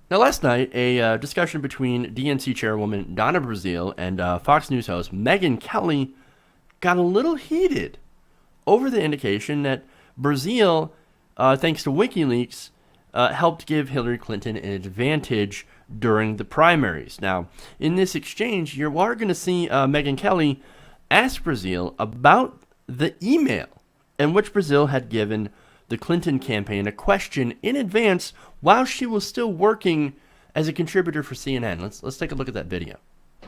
Now, last night, a discussion between DNC chairwoman Donna Brazile and Fox News host Megyn Kelly got a little heated over the indication that Brazile, thanks to Wikileaks, helped give Hillary Clinton an advantage during the primaries. Now, in this exchange, you are going to see Megyn Kelly ask Brazile about the email in which Brazile had given the Clinton campaign a question in advance while she was still working as a contributor for CNN. Let's take a look at that video.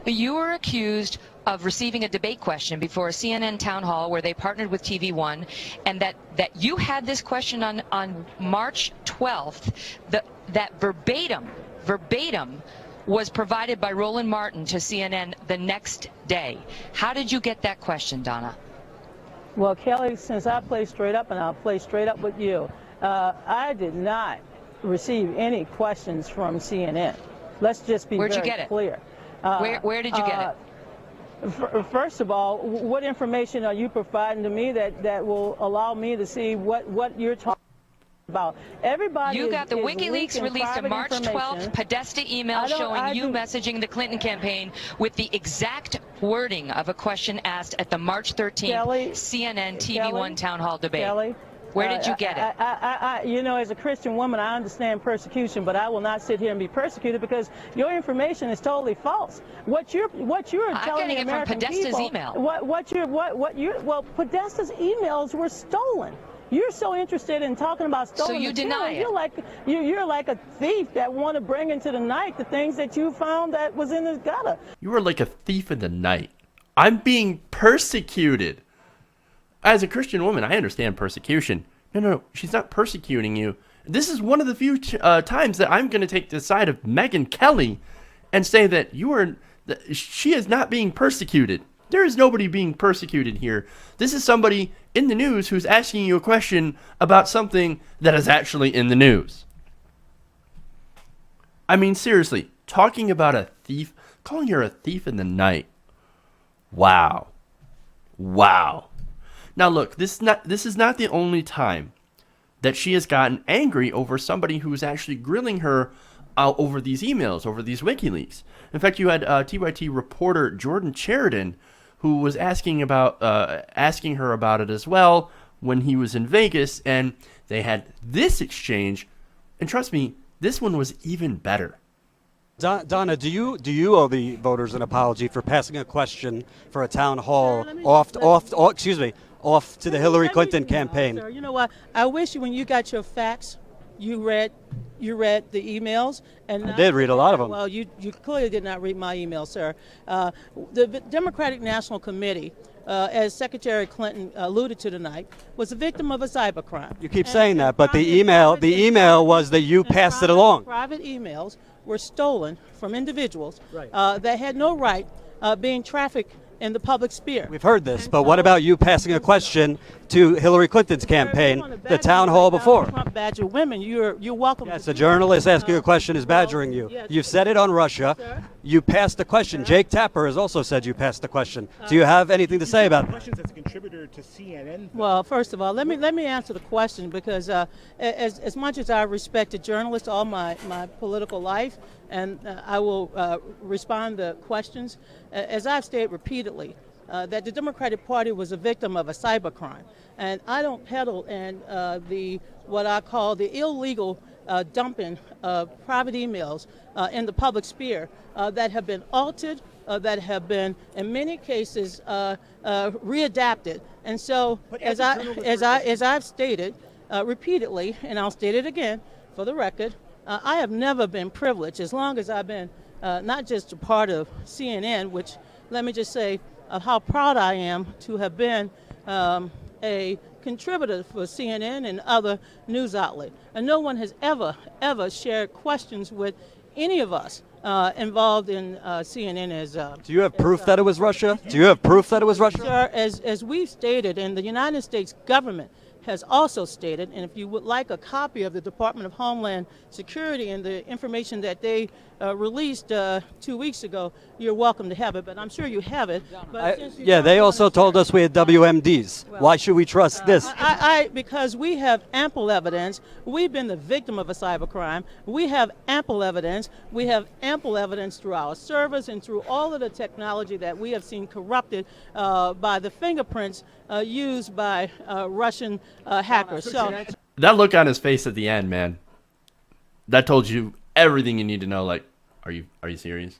You were accused of receiving a debate question before a CNN town hall where they partnered with TV1, and that you had this question on March 12th, that verbatim was provided by Roland Martin to CNN the next day. How did you get that question, Donna? Well, Kelly, since I play straight up, and I'll play straight up with you, I did not receive any questions from CNN. Let's just be Where'd very you get it? clear. Where did you get it? First of all, what information are you providing to me that will allow me to see what you're talking about? Everybody You got the is WikiLeaks released a March 12th Podesta email showing you messaging the Clinton campaign with the exact wording of a question asked at the March 13th CNN TV1 town hall debate. Kelly, where did you get it? You know, as a Christian woman, I understand persecution, but I will not sit here and be persecuted because your information is totally false. What you're telling the American people. I'm getting it from Podesta's email. Well, Podesta's emails were stolen. You're so interested in talking about stolen. So you deny it. You're like a thief that want to bring into the night the things that you found that was in the gutter. You are like a thief in the night. I'm being persecuted. As a Christian woman, I understand persecution. No, she's not persecuting you. This is one of the few times that I'm going to take the side of Megyn Kelly and say that she is not being persecuted. There is nobody being persecuted here. This is somebody in the news who's asking you a question about something that is actually in the news. I mean, seriously, talking about a thief, calling her a thief in the night. Wow. Now look, this is not the only time that she has gotten angry over somebody who's actually grilling her over these emails, over these WikiLeaks. In fact, you had TYT reporter Jordan Chariton, who was asking her about it as well when he was in Vegas, and they had this exchange. And trust me, this one was even better. Donna, do you owe the voters an apology for passing a question for a town hall off to the Hillary Clinton campaign? Sir, you know what? I wish when you got your facts, you read the emails. And I did read a lot of them. Well, you clearly did not read my email, sir. The Democratic National Committee, as Secretary Clinton alluded to tonight, was a victim of a cybercrime. You keep saying that, but the email was that you passed it along. Private emails were stolen from individuals that had no right being trafficked in the public sphere. We've heard this, but what about you passing a question to Hillary Clinton's campaign, the town hall before? Trump badger women, you're welcome. Yes, a journalist asking a question is badgering you. You've said it on Russia. Sir? You passed the question. Jake Tapper has also said you passed the question. Do you have anything to say about it? Questions as a contributor to CNN. Well, first of all, let me answer the question because as much as I respected journalists all my political life, and I will respond to questions, as I've stated repeatedly, that the Democratic Party was a victim of a cybercrime. And I don't peddle in what I call the illegal dumping of private emails in the public sphere that have been altered, that have been, in many cases, readapted. And so, as I've stated repeatedly, and I'll state it again for the record, I have never been privileged as long as I've been not just a part of CNN, which let me just say how proud I am to have been a contributor for CNN and other news outlets. And no one has ever shared questions with any of us involved in CNN as. Do you have proof that it was Russia? Do you have proof that it was Russia? Sir, as we've stated, and the United States government has also stated, and if you would like a copy of the Department of Homeland Security and the information that they released 2 weeks ago, you're welcome to have it, but I'm sure you have it. But since you're They talking also about told us we had WMDs. Well, Why should we trust this? because we have ample evidence. We've been the victim of a cybercrime. We have ample evidence. We have ample evidence through our servers and through all of the technology that we have seen corrupted by the fingerprints used by Russian hackers. So That look on his face at the end, man, that told you everything you need to know. Like, are you serious?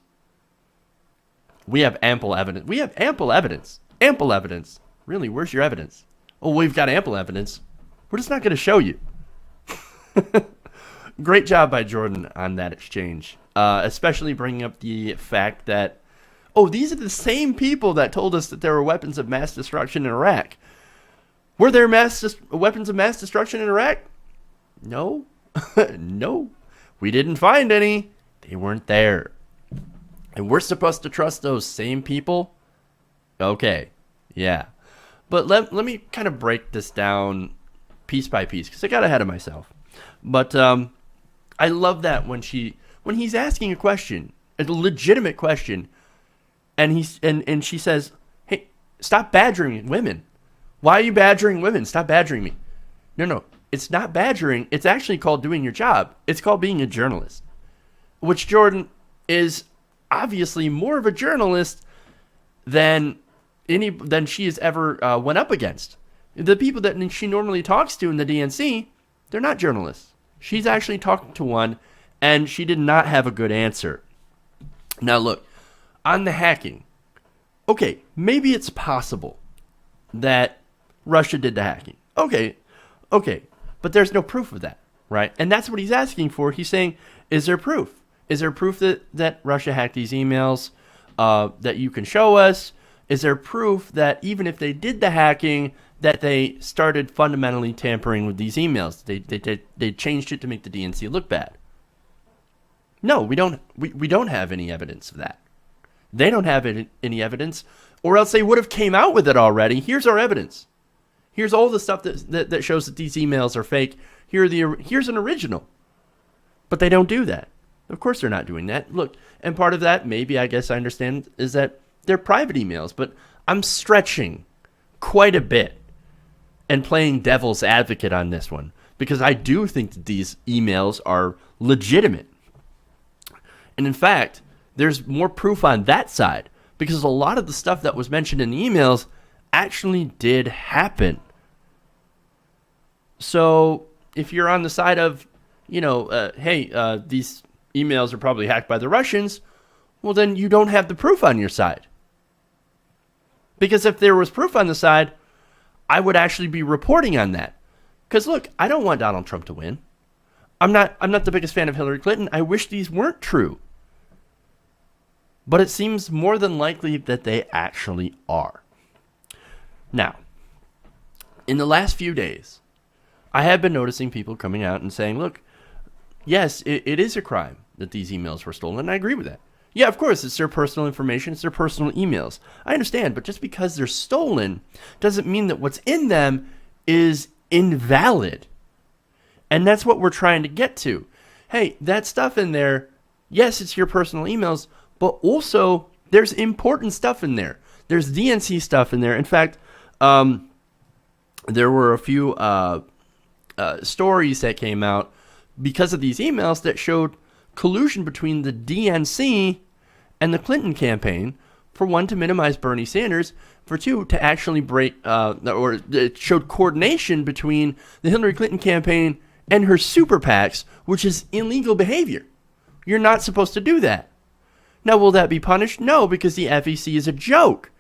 We have ample evidence. We have ample evidence. Ample evidence. Really, where's your evidence? Oh, we've got ample evidence. We're just not going to show you. Great job by Jordan on that exchange, especially bringing up the fact that, oh, these are the same people that told us that there were weapons of mass destruction in Iraq. Were there weapons of mass destruction in Iraq? No. No. We didn't find any. They weren't there. And we're supposed to trust those same people? Okay. Yeah. But let me kind of break this down piece by piece because I got ahead of myself. But I love that when he's asking a question, a legitimate question, and she says, "Hey, stop badgering women. Why are you badgering women? Stop badgering me." No, it's not badgering. It's actually called doing your job. It's called being a journalist, which Jordan is obviously more of a journalist than she has ever went up against. The people that she normally talks to in the DNC, they're not journalists. She's actually talked to one, and she did not have a good answer. Now look, on the hacking, okay, maybe it's possible that Russia did the hacking. Okay, but there's no proof of that, right? And that's what he's asking for. He's saying, is there proof? Is there proof that Russia hacked these emails that you can show us? Is there proof that even if they did the hacking, that they started fundamentally tampering with these emails? They changed it to make the DNC look bad. No, we don't have any evidence of that. They don't have any evidence, or else they would have came out with it already. Here's our evidence. Here's all the stuff that shows that these emails are fake. Here's an original. But they don't do that. Of course they're not doing that. Look, and part of that, maybe I guess I understand, is that they're private emails. But I'm stretching quite a bit and playing devil's advocate on this one, because I do think that these emails are legitimate. And in fact, there's more proof on that side, because a lot of the stuff that was mentioned in the emails actually did happen. So if you're on the side of, hey, these emails are probably hacked by the Russians, well, then you don't have the proof on your side. Because if there was proof on the side, I would actually be reporting on that. Because look, I don't want Donald Trump to win. I'm not the biggest fan of Hillary Clinton. I wish these weren't true. But it seems more than likely that they actually are. Now, in the last few days, I have been noticing people coming out and saying, look, yes, it is a crime that these emails were stolen, and I agree with that. Yeah, of course, it's their personal information, it's their personal emails. I understand, but just because they're stolen doesn't mean that what's in them is invalid. And that's what we're trying to get to. Hey, that stuff in there, yes, it's your personal emails, but also there's important stuff in there. There's DNC stuff in there. In fact, there were a few stories that came out because of these emails that showed collusion between the DNC and the Clinton campaign, for one, to minimize Bernie Sanders, for two, to actually break, or it showed coordination between the Hillary Clinton campaign and her super PACs, which is illegal behavior. You're not supposed to do that. Now, will that be punished? No, because the FEC is a joke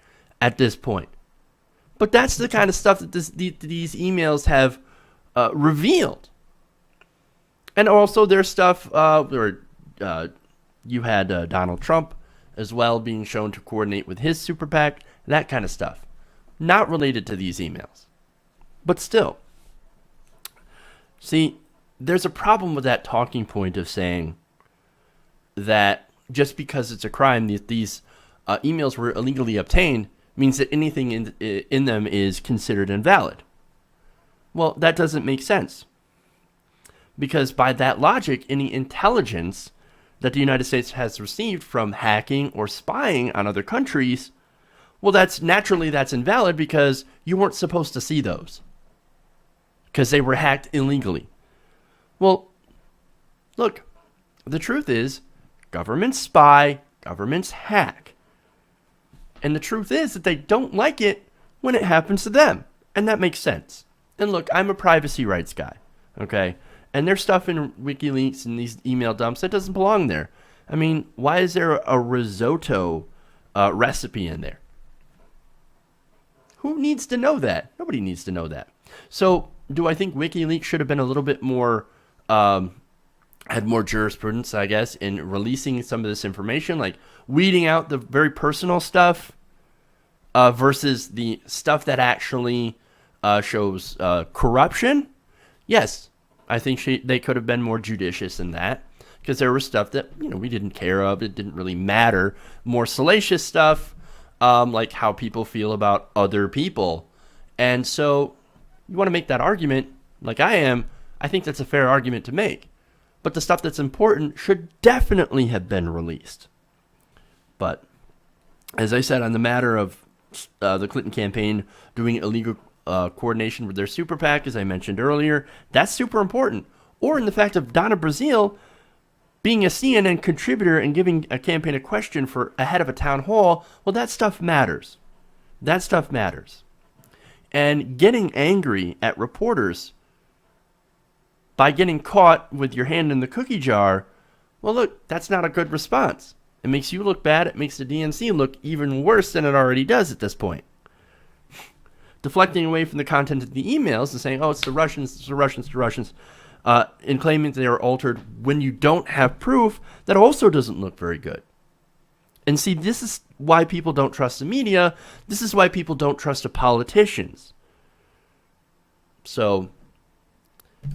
at this point. But that's the kind of stuff that these emails have revealed. And also there's stuff where you had Donald Trump as well being shown to coordinate with his super PAC, that kind of stuff. Not related to these emails. But still. See, there's a problem with that talking point of saying that just because it's a crime, these emails were illegally obtained, means that anything in them is considered invalid. Well, that doesn't make sense. Because by that logic, any intelligence that the United States has received from hacking or spying on other countries, well, that's invalid because you weren't supposed to see those. Because they were hacked illegally. Well, look, the truth is, governments spy, governments hack. And the truth is that they don't like it when it happens to them. And that makes sense. And look, I'm a privacy rights guy, okay? And there's stuff in WikiLeaks and these email dumps that doesn't belong there. I mean, why is there a risotto recipe in there? Who needs to know that? Nobody needs to know that. So, do I think WikiLeaks should have been a little bit more, had more jurisprudence, I guess, in releasing some of this information, like weeding out the very personal stuff versus the stuff that actually shows corruption? Yes, I think they could have been more judicious in that, because there was stuff that, you know, we didn't care of. It didn't really matter. More salacious stuff, like how people feel about other people. And so you want to make that argument, like I am, I think that's a fair argument to make. But the stuff that's important should definitely have been released. But as I said, on the matter of the Clinton campaign doing illegal coordination with their super PAC, as I mentioned earlier, that's super important. Or in the fact of Donna Brazile being a CNN contributor and giving a campaign a question for ahead of a town hall, well, that stuff matters. That stuff matters. And getting angry at reporters by getting caught with your hand in the cookie jar, well, look, that's not a good response. It makes you look bad. It makes the DNC look even worse than it already does at this point. Deflecting away from the content of the emails and saying, oh, it's the Russians, it's the Russians, it's the Russians, and claiming they are altered when you don't have proof, that also doesn't look very good. And see, this is why people don't trust the media. This is why people don't trust the politicians. So,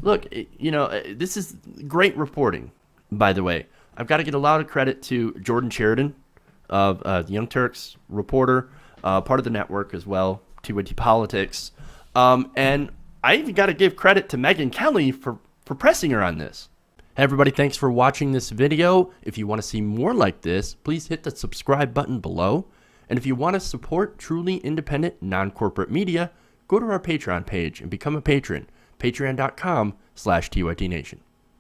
look, you know, this is great reporting, by the way. I've got to give a lot of credit to Jordan Chariton of the Young Turks reporter, part of the network as well, TWT Politics. And I even got to give credit to Megyn Kelly for pressing her on this. Hey everybody, thanks for watching this video. If you want to see more like this, please hit the subscribe button below. And if you want to support truly independent, non-corporate media, go to our Patreon page and become a patron. Patreon.com/TYTNation.